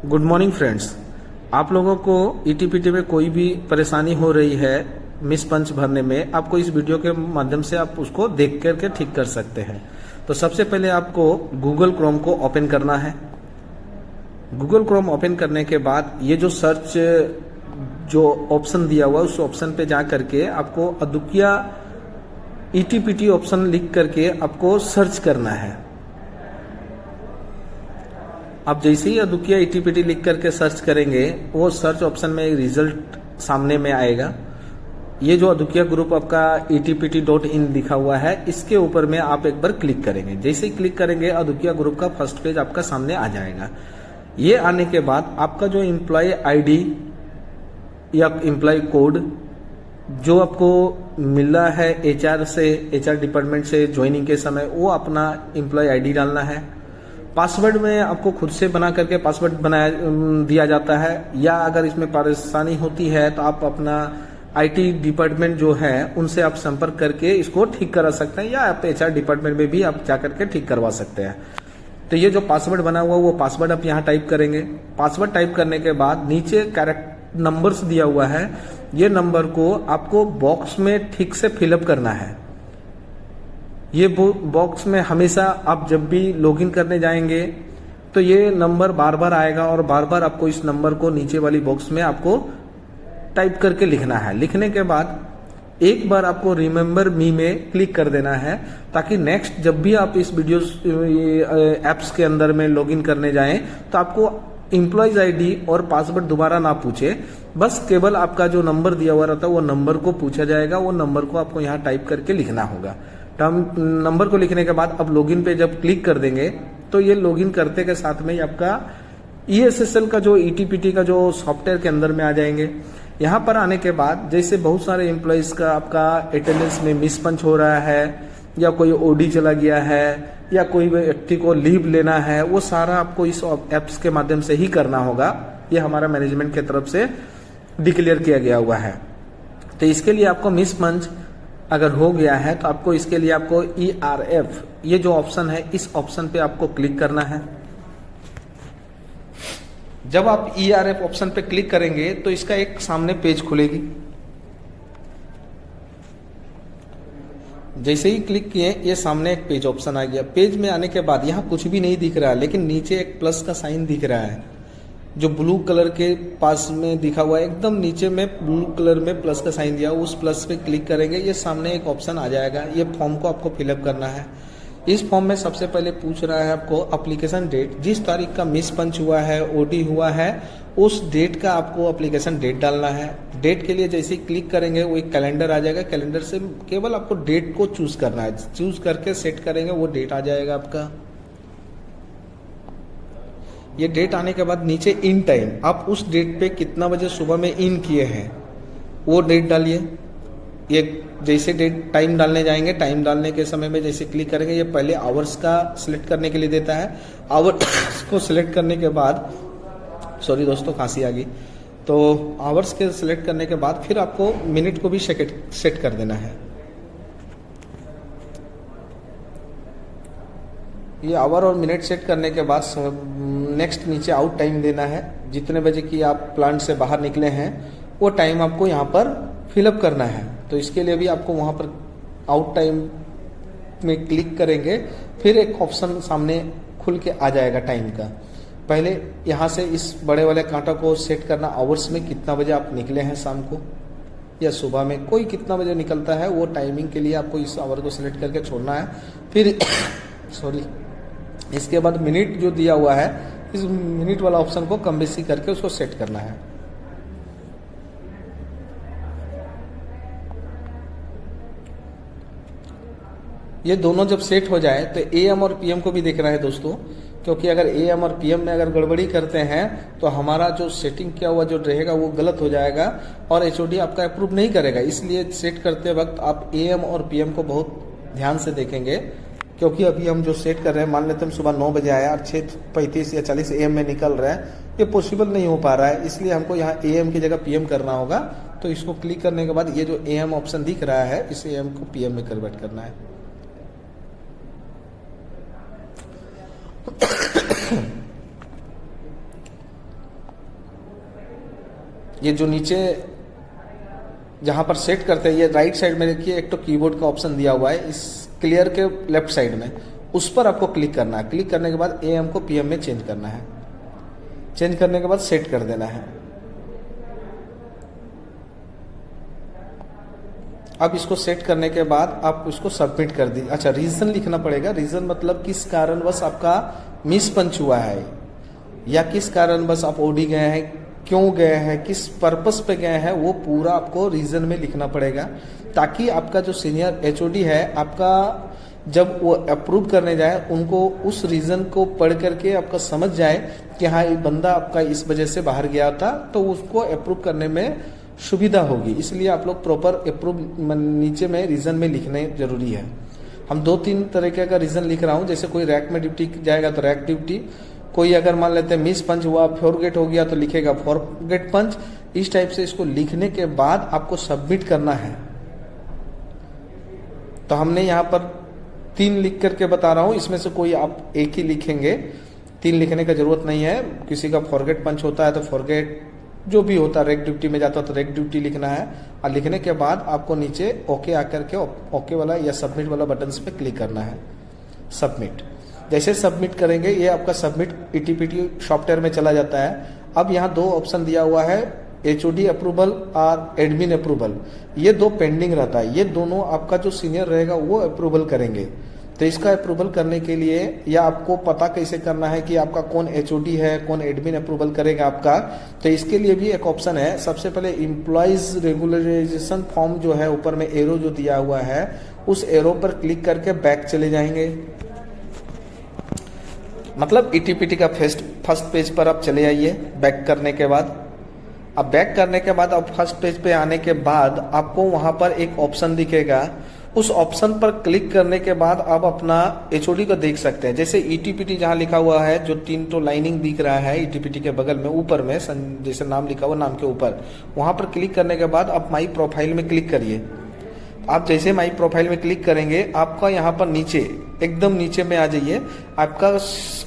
Good morning friends. आप लोगों को ईटीपीटी में कोई भी परेशानी हो रही है मिस पंच भरने में, आपको इस वीडियो के माध्यम से आप उसको देख करके ठीक कर सकते हैं। तो सबसे पहले आपको गूगल क्रोम को ओपन करना है। गूगल क्रोम ओपन करने के बाद ये जो सर्च जो ऑप्शन दिया हुआ है उस ऑप्शन पे जा करके आपको अदुकिया ईटीपीटी ऑप्शन लिख करके आपको सर्च करना है। आप जैसे ही अदुकिया ईटीपीटी लिख करके सर्च करेंगे वो सर्च ऑप्शन में एक रिजल्ट सामने में आएगा। ये जो अदुकिया ग्रुप आपका etpt.in लिखा हुआ है इसके ऊपर में आप एक बार क्लिक करेंगे। जैसे ही क्लिक करेंगे अदुकिया ग्रुप का फर्स्ट पेज आपका सामने आ जाएगा। ये आने के बाद आपका जो एम्प्लॉय आईडी या एम्प्लॉय कोड जो आपको मिला है एचआर डिपार्टमेंट से ज्वाइनिंग के समय, वो अपना एम्प्लॉय आईडी डालना है। पासवर्ड में आपको खुद से बना करके पासवर्ड बनाया दिया जाता है, या अगर इसमें परेशानी होती है तो आप अपना आईटी डिपार्टमेंट जो है उनसे आप संपर्क करके इसको ठीक करा सकते हैं, या आप एचआर डिपार्टमेंट में भी आप जाकर के ठीक करवा सकते हैं। तो ये जो पासवर्ड बना हुआ वो पासवर्ड आप यहाँ टाइप करेंगे। पासवर्ड टाइप करने के बाद नीचे कैरेक्टर नंबर्स दिया हुआ है, ये नंबर को आपको बॉक्स में ठीक से फिलअप करना है। ये बॉक्स में हमेशा आप जब भी लॉगिन करने जाएंगे तो ये नंबर बार बार आएगा और बार बार आपको इस नंबर को नीचे वाली बॉक्स में आपको टाइप करके लिखना है। लिखने के बाद एक बार आपको रिमेम्बर मी में क्लिक कर देना है, ताकि नेक्स्ट जब भी आप इस वीडियो एप्स के अंदर में लॉगिन करने जाएं तो आपको एम्प्लॉयज आईडी और पासवर्ड दोबारा ना पूछे, बस केवल आपका जो नंबर दिया हुआ रहता है वो नंबर को पूछा जाएगा। वो नंबर को आपको यहाँ टाइप करके लिखना होगा। नंबर को लिखने के बाद अब लॉगिन पे जब क्लिक कर देंगे तो ये लॉगिन करते के साथ में ही आपका ईएसएसएल का जो ईटीपीटी का जो सॉफ्टवेयर के अंदर में आ जाएंगे। यहाँ पर आने के बाद जैसे बहुत सारे एम्प्लॉयज का आपका अटेंडेंस में मिस पंच हो रहा है, या कोई ओडी चला गया है, या कोई व्यक्ति को लीव लेना है, वो सारा आपको इस एप्स के माध्यम से ही करना होगा। ये हमारा मैनेजमेंट की तरफ से डिक्लेयर किया गया हुआ है। तो इसके लिए आपको मिस पंच अगर हो गया है तो आपको इसके लिए आपको ERF ये जो ऑप्शन है इस ऑप्शन पे आपको क्लिक करना है। जब आप ERF ऑप्शन पे क्लिक करेंगे तो इसका एक सामने पेज खुलेगी। जैसे ही क्लिक किए ये सामने एक पेज ऑप्शन आ गया। पेज में आने के बाद यहाँ कुछ भी नहीं दिख रहा है, लेकिन नीचे एक प्लस का साइन दिख रहा है जो ब्लू कलर के पास में दिखा हुआ है। एकदम नीचे में ब्लू कलर में प्लस का साइन दिया, उस प्लस पे क्लिक करेंगे ये सामने एक ऑप्शन आ जाएगा। ये फॉर्म को आपको फिलअप करना है। इस फॉर्म में सबसे पहले पूछ रहा है आपको एप्लीकेशन डेट, जिस तारीख का मिस पंच हुआ है, ओडी हुआ है, उस डेट का आपको एप्लीकेशन डेट डालना है। डेट के लिए जैसे ही क्लिक करेंगे वो एक कैलेंडर आ जाएगा। कैलेंडर से केवल आपको डेट को चूज करना है। चूज करके सेट करेंगे वो डेट आ जाएगा आपका। ये डेट आने के बाद नीचे इन टाइम, आप उस डेट पे कितना बजे सुबह में इन किए हैं वो डेट डालिए। ये जैसे डेट टाइम डालने जाएंगे, टाइम डालने के समय में जैसे क्लिक करेंगे ये पहले आवर्स का सिलेक्ट करने के लिए देता है। आवर्स को सिलेक्ट करने के बाद, सॉरी दोस्तों खांसी आ गई, तो आवर्स के सिलेक्ट करने के बाद फिर आपको मिनट को भी सेट कर देना है। ये आवर और मिनट सेट करने के बाद नेक्स्ट नीचे आउट टाइम देना है। जितने बजे की आप प्लांट से बाहर निकले हैं वो टाइम आपको यहाँ पर फिलअप करना है। तो इसके लिए भी आपको वहाँ पर आउट टाइम में क्लिक करेंगे, फिर एक ऑप्शन सामने खुल के आ जाएगा टाइम का। पहले यहाँ से इस बड़े वाले कांटा को सेट करना, आवर्स में कितना बजे आप निकले हैं शाम को या सुबह में, कोई कितना बजे निकलता है वो टाइमिंग के लिए आपको इस आवर को सिलेक्ट करके छोड़ना है। फिर सॉरी इसके बाद मिनट जो दिया हुआ है इस मिनट वाला ऑप्शन को कम बेसी करके उसको सेट करना है। ये दोनों जब सेट हो जाए तो AM और PM को भी देख रहा है दोस्तों, क्योंकि अगर AM और PM में अगर गड़बड़ी करते हैं तो हमारा जो सेटिंग किया हुआ जो रहेगा वो गलत हो जाएगा और HOD आपका अप्रूव नहीं करेगा। इसलिए सेट करते वक्त आप AM और PM को बहुत ध्यान से देखेंगे, क्योंकि अभी हम जो सेट कर रहे हैं, मान लेते हम सुबह 9 बजे आया और 6:35 या 40 AM में निकल रहे हैं, ये पॉसिबल नहीं हो पा रहा है। इसलिए हमको यहाँ AM की जगह PM करना होगा। तो इसको क्लिक करने के बाद ये जो AM ऑप्शन दिख रहा है इस AM को PM में कन्वर्ट करना है। ये जो नीचे जहां पर सेट करते हैं, ये राइट साइड में देखिए एक तो कीबोर्ड का ऑप्शन दिया हुआ है, इस क्लियर के लेफ्ट साइड में, उस पर आपको क्लिक करना है। क्लिक करने के बाद AM को PM में चेंज करना है। चेंज करने के बाद सेट कर देना है। अब इसको सेट करने के बाद आप इसको सबमिट कर दी। अच्छा, रीजन लिखना पड़ेगा। रीजन मतलब किस कारणवश आपका मिस पंच हुआ है, या किस कारणवश आप ओडी गए हैं, क्यों गए हैं, किस पर्पस पे गए हैं, वो पूरा आपको रीजन में लिखना पड़ेगा, ताकि आपका जो सीनियर HOD है आपका जब वो अप्रूव करने जाए उनको उस रीजन को पढ़ करके आपका समझ जाए कि हाँ ये बंदा आपका इस वजह से बाहर गया था, तो उसको अप्रूव करने में सुविधा होगी। इसलिए आप लोग प्रॉपर अप्रूव नीचे में रीजन में लिखने जरूरी है। हम 2-3 तरीके का रीजन लिख रहा हूँ। जैसे कोई रैक में ड्यूटी जाएगा तो रैक ड्यूटी, कोई अगर मान लेते हैं मिस पंच हुआ, फॉरगेट हो गया तो लिखेगा फॉरगेट पंच। इस टाइप से इसको लिखने के बाद आपको सबमिट करना है। तो हमने यहाँ पर 3 लिख करके बता रहा हूँ, इसमें से कोई आप एक ही लिखेंगे। 3 लिखने का जरूरत नहीं है। किसी का फॉरगेट पंच होता है तो फॉरगेट, जो भी होता है रेक ड्यूटी में जाता है तो रेक ड्यूटी लिखना है। और लिखने के बाद आपको नीचे ओके आकर के ओके वाला या सबमिट वाला बटन पे क्लिक करना है। सबमिट जैसे सबमिट करेंगे ये आपका सबमिट ETPT सॉफ्टवेयर में चला जाता है। अब यहाँ 2 ऑप्शन दिया हुआ है, HOD अप्रूवल और एडमिन अप्रूवल। ये 2 पेंडिंग रहता है। ये दोनों आपका जो सीनियर रहेगा वो अप्रूवल करेंगे। तो इसका अप्रूवल करने के लिए या आपको पता कैसे करना है कि आपका कौन HOD है, कौन एडमिन अप्रूवल करेगा आपका, तो इसके लिए भी एक ऑप्शन है। सबसे पहले एम्प्लॉइज रेगुलराइजेशन फॉर्म जो है ऊपर में एरो जो दिया हुआ है, उस एरो पर क्लिक करके बैक चले जाएंगे। मतलब ETPT का फर्स्ट पेज पर आप चले आइए बैक करने के बाद। अब बैक करने के बाद आप फर्स्ट पेज पे आने के बाद आपको वहां पर एक ऑप्शन दिखेगा। उस ऑप्शन पर क्लिक करने के बाद आप अपना HOD को देख सकते हैं। जैसे ETPT जहां लिखा हुआ है, जो 3 लाइनिंग दिख रहा है ETPT के बगल में ऊपर में जैसे नाम लिखा हुआ, नाम के ऊपर वहां पर क्लिक करने के बाद आप माई प्रोफाइल में क्लिक करिए। आप जैसे माई प्रोफाइल में क्लिक करेंगे आपका यहाँ पर नीचे एकदम नीचे में आ जाइए। आपका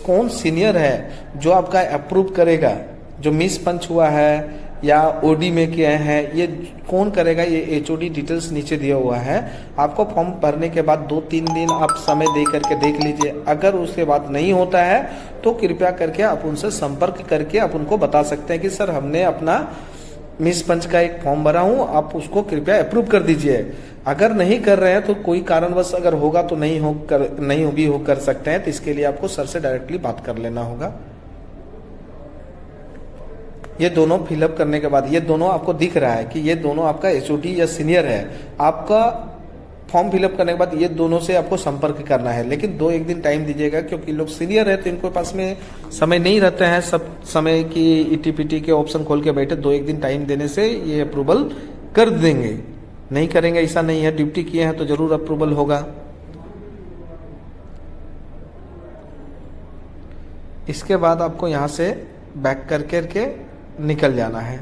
कौन सीनियर है जो आपका अप्रूव करेगा, जो मिस पंच हुआ है या OD में किए हैं, ये कौन करेगा, ये HOD डिटेल्स नीचे दिया हुआ है। आपको फॉर्म भरने के बाद 2-3 दिन आप समय दे करके देख लीजिए। अगर उसके बाद नहीं होता है तो कृपया करके आप उनसे संपर्क करके आप उनको बता सकते हैं कि सर हमने अपना मिस पंच का एक फॉर्म भरा हूं, आप उसको कृपया अप्रूव कर दीजिए। अगर नहीं कर रहे हैं तो कोई कारणवश अगर होगा तो नहीं भी कर सकते हैं। तो इसके लिए आपको सर से डायरेक्टली बात कर लेना होगा। ये दोनों फिलअप करने के बाद ये दोनों आपको दिख रहा है कि ये दोनों आपका HOD या सीनियर है। आपका फॉर्म फिलअप करने के बाद ये दोनों से आपको संपर्क करना है, लेकिन 2-1 दिन टाइम दीजिएगा, क्योंकि लोग सीनियर है तो इनको पास में समय नहीं रहते हैं सब समय की ETPT के ऑप्शन खोल के बैठे। 2-1 दिन टाइम देने से ये अप्रूवल कर देंगे। नहीं करेंगे ऐसा नहीं है, ड्यूटी किए हैं तो जरूर अप्रूवल होगा। इसके बाद आपको यहाँ से बैक करके निकल जाना है।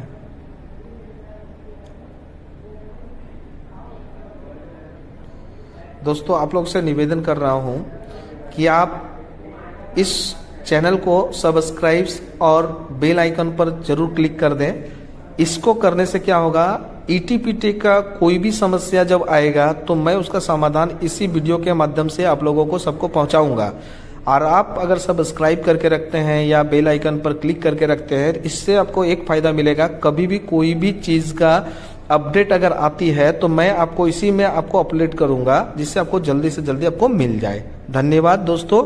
दोस्तों आप लोग से निवेदन कर रहा हूं कि आप इस चैनल को सब्सक्राइब और बेल आइकन पर जरूर क्लिक कर दें। इसको करने से क्या होगा, ETPT का कोई भी समस्या जब आएगा तो मैं उसका समाधान इसी वीडियो के माध्यम से आप लोगों को सबको पहुंचाऊंगा। और आप अगर सब्सक्राइब करके रखते हैं या बेल आइकन पर क्लिक करके रखते हैं, इससे आपको एक फायदा मिलेगा, कभी भी कोई भी चीज का अपडेट अगर आती है तो मैं आपको इसी में आपको अपडेट करूंगा, जिससे आपको जल्दी से जल्दी आपको मिल जाए। धन्यवाद दोस्तों।